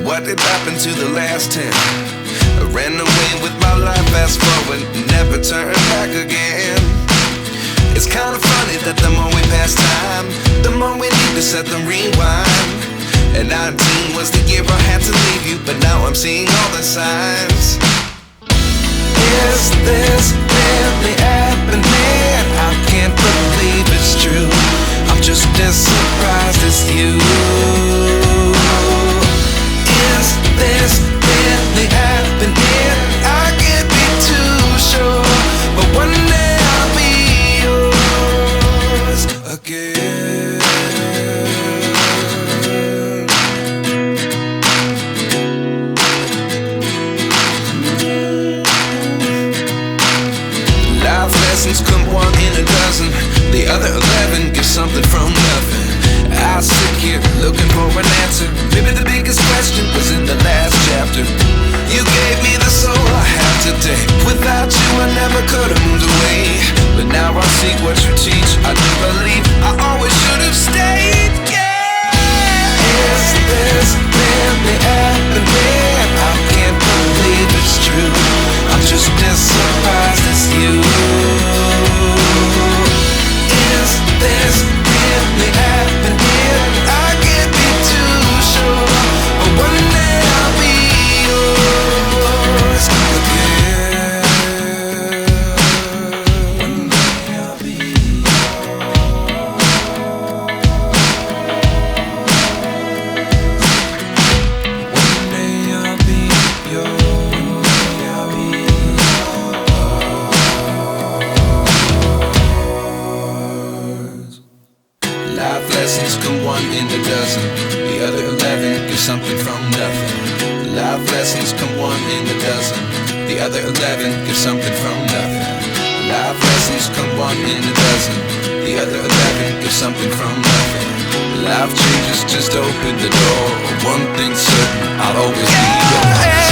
what did happen to the last 10? I ran away with my life, fast forward, never turn back again. It's kind of funny that the more we pass time, the more we need to set them rewind. And 19 was the year I had to leave you, but now I'm seeing all the signs. Is this really happening? I can't believe it's true. I'm just as surprised as you. Is this really happening? I can't be too sure, but one day I'll be yours again. Life lessons come one in a dozen. The other 11 get something from nothing. I sit here looking for an answer. Maybe the biggest question was in the last chapter. You gave me the soul I have today. Without you I never could have moved away. But now I see what you teach. I do believe I always should have stayed. Yeah. Is this really happening? I can't believe it's true. I'm just as surprised as you. Is this really happening? I can't be too sure, but one day I'll be yours again. One day I'll be yours. One day I'll be yours. One day I'll be yours. Life lessons come one in a dozen. The other 11 give something from nothing. Life lessons come one in a dozen. The other 11 give something from nothing. Life lessons come one in a dozen. The other 11 give something from nothing. Life changes just open the door. One thing's certain, I'll always be yours.